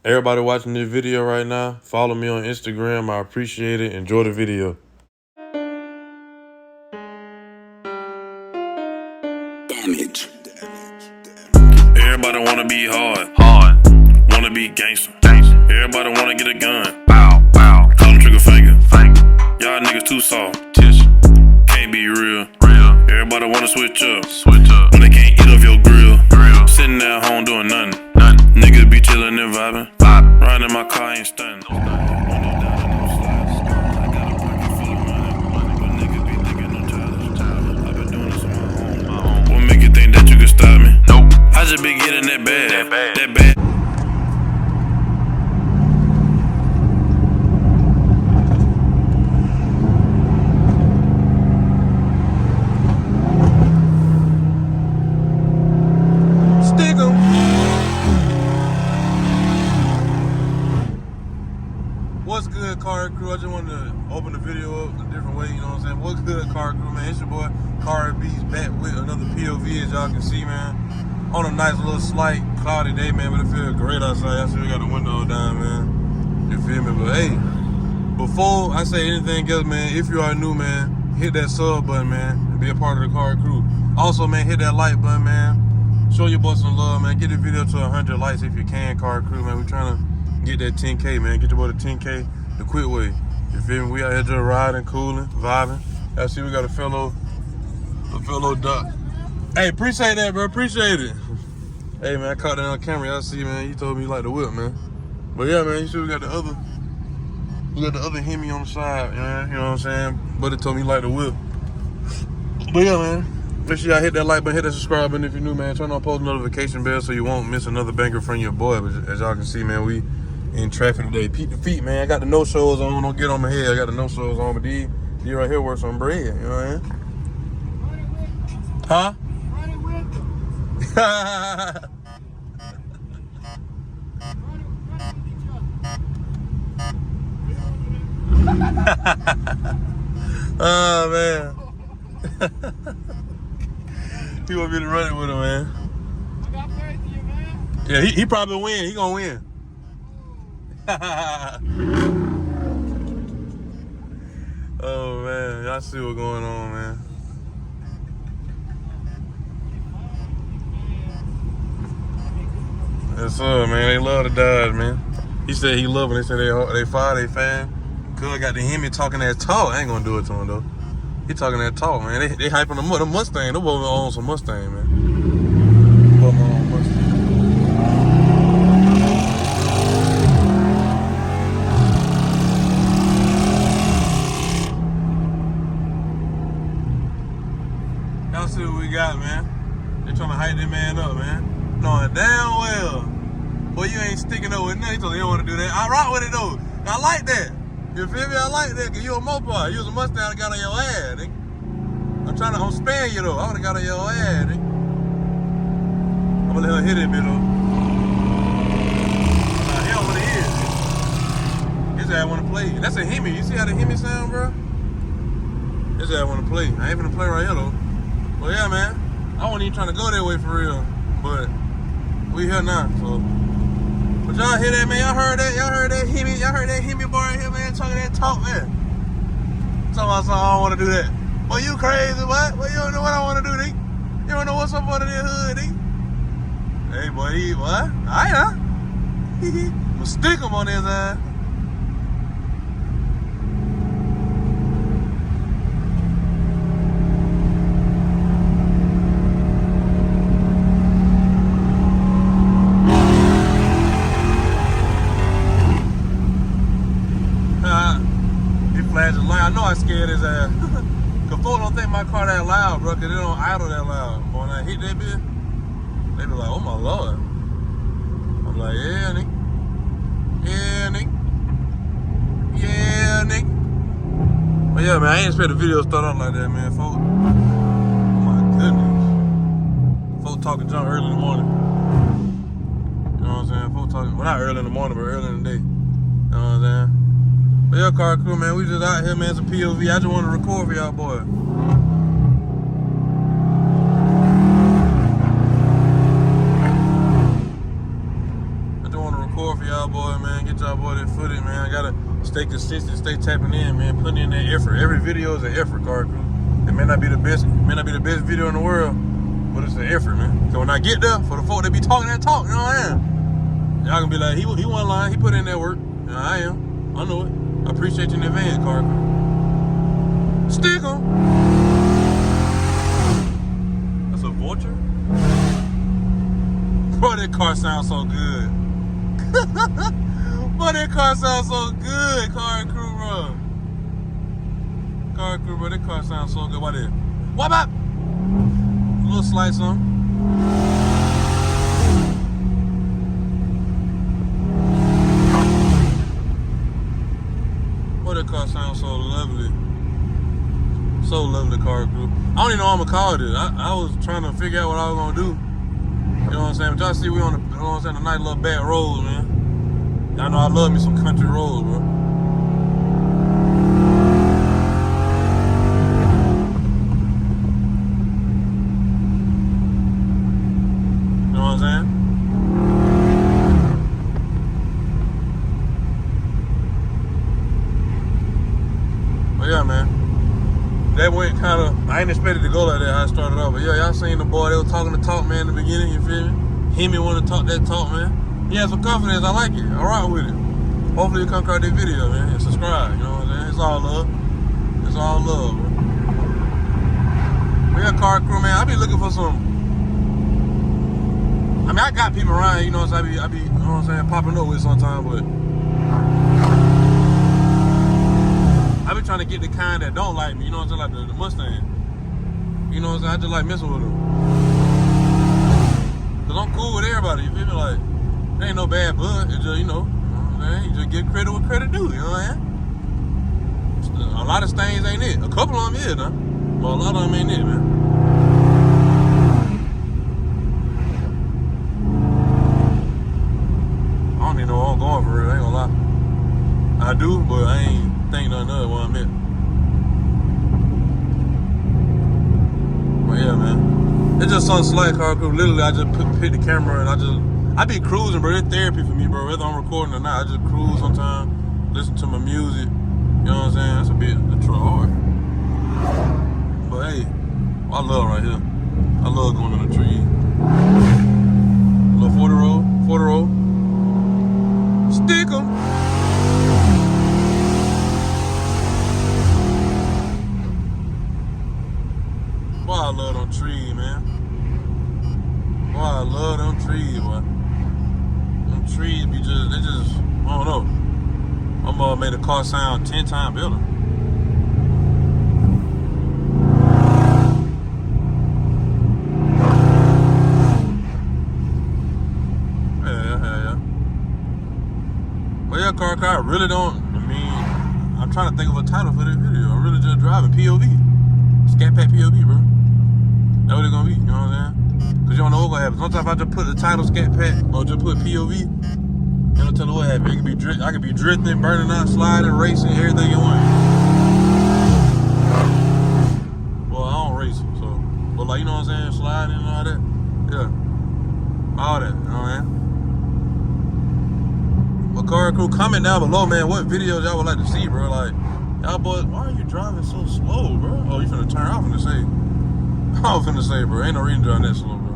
Everybody watching this video right now, follow me on Instagram. I appreciate it. Enjoy the video. Damage. Everybody wanna be hard. Wanna be gangster. Everybody wanna get a gun. Call them trigger finger. Y'all niggas too soft. Can't be real. Everybody wanna switch up. When they can't eat off your grill. Sitting at home doing nothing. Niggas be chillin' and vibing. Riding in my car ain't stunning. What make you think that you can stop me? Nope. I just be getting that bad. That bad. Stick 'em. What's good, Cari crew? I just wanted to open the video up a different way, you know what I'm saying? What's good, Cari crew, man? It's your boy, Cari B's back with another POV, as y'all can see, man. On a nice little slight cloudy day, man, but it feels great outside. I see we got the window down, man. You feel me? But hey, before I say anything else, man, if you are new, man, hit that sub button, man, and be a part of the Cari crew. Also, man, hit that like button, man. Show your boy some love, man. Get the video to 100 likes if you can, Cari crew, man. We trying to get that 10K, man. Get your boy to 10K the quick way. You feel me? We out here just riding, cooling, vibing. I see we got a fellow duck. Hey, appreciate that, bro. Appreciate it. Hey, man, I caught that on camera. Y'all see, man. You told me you like the whip, man. But yeah, man, you see we got the other Hemi on the side, man. You know what I'm saying? Buddy told me you like the whip. But yeah, man. Make sure y'all hit that like button, hit that subscribe button if you're new, man. Turn on post notification bell so you won't miss another banger from your boy. But as y'all can see, man, we in traffic today. Peep the feet, man. I got the no-shows on. Don't get on my head. I got the no-shows on. But these right here work some bread. You know what I mean? Huh? Oh, man. He want me to run it with him, man. I got faith in you, man. Yeah, he probably win. He gonna win. Oh, man. Y'all see what's going on, man. Yes, sir, man. They love the Dodge, man. He said he love them. They said they fire, they fan. Cuz got the Hemi talking that talk. I ain't gonna do it to him, though. He talking that talk, man. They hyping the Mustang. Them boys own some Mustang, man. Both own Mustang. Y'all see what we got, man. They trying to hype that man up, man. Knowing damn well, boy, you ain't sticking up with nothing. He told me you don't want to do that. I rock with it, though. I like that. You feel me? I like that, cause you a Mopar. You was a Mustang, I got on your ass, nigga. I'm sparing you though. I would've got on your ass, nigga. I'm gonna let her hit it, bit though. Nah, he don't wanna hear it. His ass wanna play. That's a Hemi. You see how the Hemi sound, bro? His ass wanna play. I ain't gonna play right here though. Well, yeah, man. I wasn't even trying to go that way for real, but we here now, so. But y'all hear that, man? Y'all heard that Hemi? Y'all heard that Hemi boy right here, man? Talking that talk, man. Talking about something, I don't want to do that. Boy, you crazy, what? Well, you don't know what I want to do, nigga. You don't know what's up under this hood, nigga. Hey, boy, what? I know. I'ma stick him on his ass. Flashing light. I know I scared his ass. Cause folks don't think my car that loud, bro, cause they don't idle that loud. But when I hit that bitch, they be like, oh my Lord. I'm like, yeah, nigga. Yeah, nigga. Yeah, nigga. But yeah, man, I ain't expect the video to start out like that, man, folks. Oh my goodness. Folks talking junk early in the morning. You know what I'm saying? Folks talking, well, not early in the morning, but early in the day. You know what I'm saying? But yeah, Cari crew, man, we just out here, man, some POV. I just want to record for y'all, boy. y'all boy, man. Get y'all boy that footage, man. I gotta stay consistent, stay tapping in, man. Putting in that effort. Every video is an effort, Cari crew. It may not be the best, video in the world, but it's an effort, man. So when I get there, for the folk that be talking that talk, you know what I am. Y'all gonna be like, he wasn't lying. He put in that work. And I am. I know it. I appreciate you in advance, Cari crew. Stick 'em. That's a vulture. Bro, that car sounds so good. Bro, that car sounds so good, Cari crew, bro. Cari crew, bro, that car sounds so good. What is it? What up? A little slice on. Boy, that car sounds so lovely. So lovely, Cari crew. I don't even know what I'm gonna call it. I was trying to figure out what I was gonna do. You know what I'm saying? But y'all see we on the, you know what I'm saying, a nice little back road, man. Y'all know I love me some country roads, bro. You know what I'm saying? But yeah, man. That went kind of, I ain't expected to go like that, how I started off. But yeah, y'all seen the boy, they was talking the talk, man, in the beginning, you feel me? He me want to talk that talk, man. He has some confidence, I like it. I rock with it. Hopefully you come across this video, man, and subscribe, you know what I'm saying? It's all love. It's all love, bro. But yeah, Cari crew, man, I be looking for some, I mean, I got people around, you know what I'm saying? I be, you know what I'm saying, popping up with sometimes, but I be trying to get the kind that don't like me, you know what I'm saying, like the Mustang. You know what I'm saying, I just like messing with them. Cause I'm cool with everybody, you feel me? Like, there ain't no bad blood, it's just, you know what I'm saying? You just give credit what credit due, you know what I'm saying? A lot of things ain't it. A couple of them is, huh? But a lot of them ain't it, man. I don't even know where I'm going for real, I ain't gonna lie. I do, but I ain't think nothing of it when I'm at. But yeah, man. It's just something slight, Cari crew. Literally, I just pick the camera and I be cruising, bro. It's therapy for me, bro. Whether I'm recording or not, I just cruise sometimes, listen to my music. You know what I'm saying? That's a bit hard. But hey, I love right here. I love going in the trees. Little 40 roll. Stick 'em. Boy, I love them trees, man. Boy, I love them trees, boy. Them trees be just, they just, I don't know. I'm gonna make the car sound 10 times better. Yeah. But yeah, Cari, I really don't, I'm trying to think of a title for this video. I'm really just driving POV. SCATPACK POV, bro. That's what it's gonna be, you know what I'm saying? Cause you don't know what's gonna happen. Sometimes I just put the title SCATPACK or just put POV, you don't tell me what happens. I could be drifting, burning out, sliding, racing, everything you want. Well, I don't race, so, but like, you know what I'm saying, sliding and all that. Yeah, all that, you know what I'm saying? But Cari crew, comment down below, man, what videos y'all would like to see, bro. Like, y'all boys, why are you driving so slow, bro? Oh, you finna turn off and say. I was finna say, bro, ain't no reason to drive that slow, bro.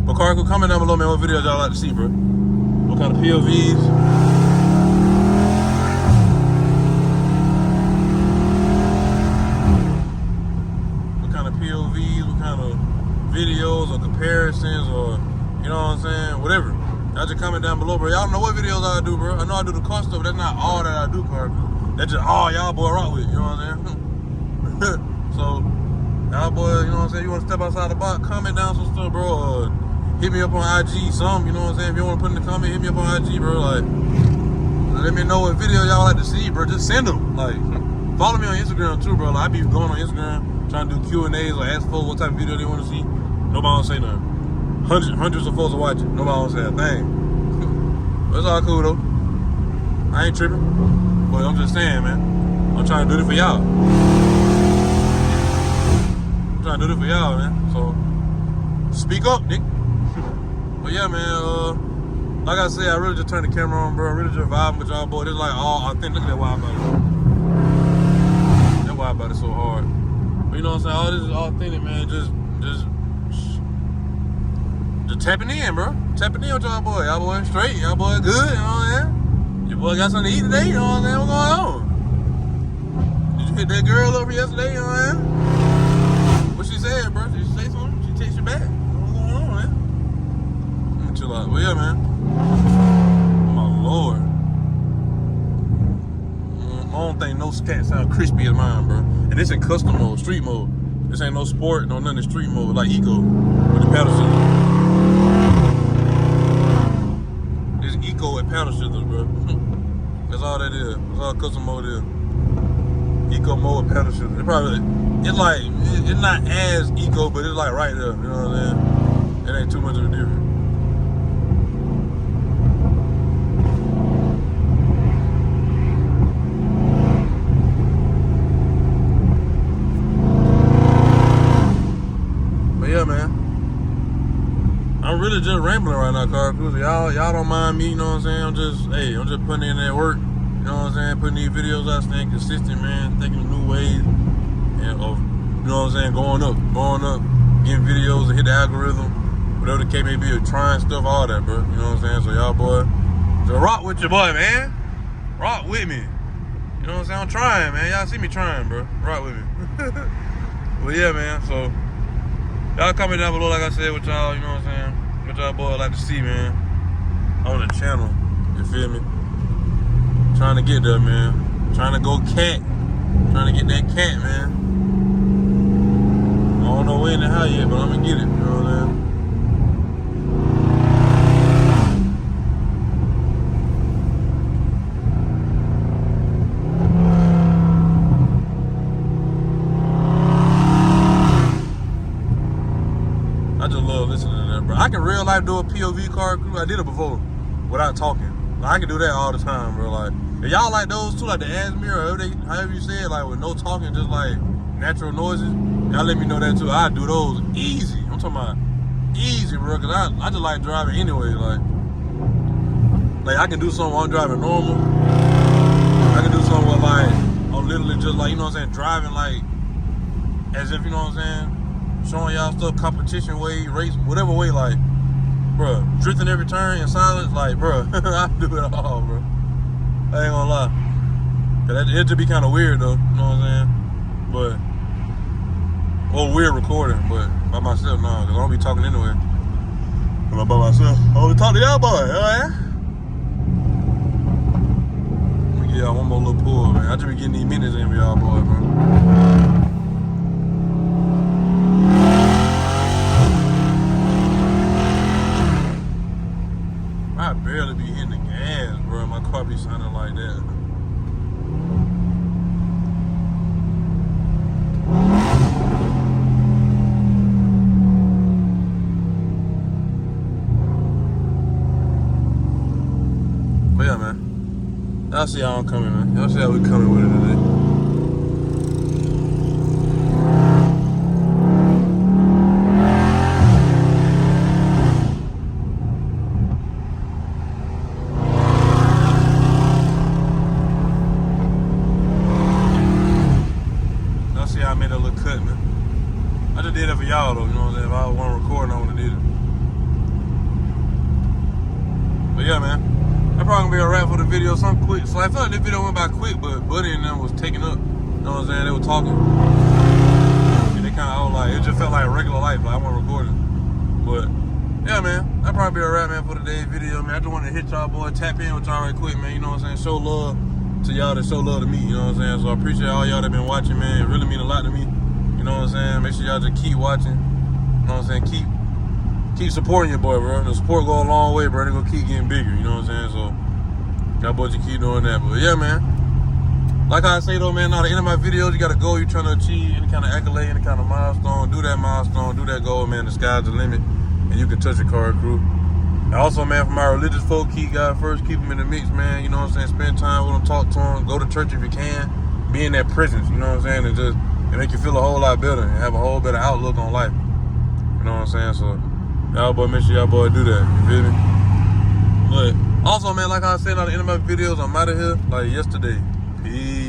But Cari crew, comment down below, man, what videos y'all like to see, bro. What kind of POVs? POVs, what kind of videos or comparisons or, you know what I'm saying, whatever. Y'all just comment down below, bro. Y'all know what videos I do, bro. I know I do the car stuff, but that's not all that I do, Cari crew. That's just all y'all boy rock with, you know what I'm saying? So, y'all boy, you know what I'm saying, you want to step outside the box, comment down some stuff, bro, or hit me up on IG, some, you know what I'm saying? If you want to put in the comment, hit me up on IG, bro, like, let me know what video y'all like to see, bro. Just send them, like, follow me on Instagram too, bro. Like, I be going on Instagram, trying to do Q&As or ask folks what type of video they want to see. Nobody don't say nothing. Hundreds of folks are watching. Nobody don't say a thing. But it's all cool though. I ain't tripping. But I'm just saying, man. I'm trying to do it for y'all. do this for y'all, man. So, speak up, Nick. But yeah, man, like I said, I really just turned the camera on, bro. I really just vibing with y'all, boy. This is like all authentic. Look at that wild about it. That wild about it so hard. But you know what I'm saying? All this is authentic, man. Just tapping in, bro. Tapping in with y'all boy. Y'all boy straight. Y'all boy good, you know what I'm saying? Your boy got something to eat today, you know what I'm saying? What's going on? Did you hit that girl over yesterday, you know what I'm saying? What she said, bro? Did she say something? She takes you back. What's going on, man? Let me chill out. Well, yeah, man. Oh, my Lord. I don't think no scat sound crispy as mine, bro. And this in custom mode, street mode. This ain't no sport, no nothing in street mode, like eco with the paddle shit. This eco with paddle shifters, bro. That's all that is. That's all custom mode is. Eco mode with paddle shifters. It's not as eco, but it's like right there. You know what I'm saying? It ain't too much of a difference. But yeah, man. I'm really just rambling right now, Car Cruiser. Y'all don't mind me, you know what I'm saying? I'm just putting in that work, you know what I'm saying? Putting these videos out, staying consistent, man, thinking of new ways, and you know what I'm saying, going up, getting videos and hit the algorithm, whatever the case may be, trying stuff, all that, bro. You know what I'm saying? So y'all boy, just rock with your boy, man. Rock with me. You know what I'm saying? I'm trying, man. Y'all see me trying, bro. Rock with me. Well, yeah, man, so y'all comment down below, like I said, what y'all, you know what I'm saying? What y'all boy like to see, man, on the channel. You feel me? Trying to get there, man. Trying to go cat. Trying to get that cat, man. I don't know when and how yet, but I'm gonna get it. You know what I'm saying? I just love listening to that, bro. I can real life do a POV car crew. I did it before without talking. Like, I can do that all the time, bro. Like, if y'all like those too, like the Asmir or however you say it, like with no talking, just like natural noises, y'all let me know that too. I do those easy. I'm talking about easy, bro, because I just like driving anyway. Like I can do something while I'm driving normal. I can do something where like I'm literally just like, you know what I'm saying, driving like as if, you know what I'm saying, showing y'all stuff, competition way, race, whatever way, like, bro, drifting every turn in silence, like, bro, I do it all, bro. I ain't gonna lie. It'd just be kind of weird, though, you know what I'm saying? Or weird recording, but by myself, no, because I don't be talking anyway. When I'm by myself, I only talk to y'all, boy, alright? Let me give y'all one more little pull, man. I just be getting these minutes in for y'all, boy, bro. I barely be hitting the gas, bro. My car be sounding like that. But yeah, man. Y'all see how I'm coming, man. Y'all see how we coming with it today. I made a little cut, man. I just did that for y'all, though, you know what I'm saying? If I want to record, I would have did it. But yeah, man. That's probably gonna be a wrap for the video. Something quick. So I felt like this video went by quick, but Buddy and them was taking up. You know what I'm saying? They were talking. And they kind of, like, it just felt like regular life. Like, I wasn't recording. But yeah, man. That'll probably be a wrap, man, for today's video, man. I just wanted to hit y'all, boy, tap in with y'all right quick, man. You know what I'm saying? Show love to y'all that show love to me, you know what I'm saying? So I appreciate all y'all that been watching, man. It really mean a lot to me, you know what I'm saying? Make sure y'all just keep watching, you know what I'm saying? Keep supporting your boy, bro. The support go a long way, bro. They gonna keep getting bigger, you know what I'm saying? So y'all boys just keep doing that. But yeah, man, like I say though, man, now the end of my videos, you got a goal you're trying to achieve, any kind of accolade, any kind of milestone, do that milestone, do that goal, man. The sky's the limit, and you can touch your car crew. And also, man, for my religious folk, keep God first, keep them in the mix, man. You know what I'm saying? Spend time with them, talk to them, go to church if you can. Be in that presence, you know what I'm saying? And just it make you feel a whole lot better and have a whole better outlook on life. You know what I'm saying? So y'all boy, make sure y'all boy do that. You feel me? But also, man, like I said at the end of my videos, I'm out of here like yesterday. Peace.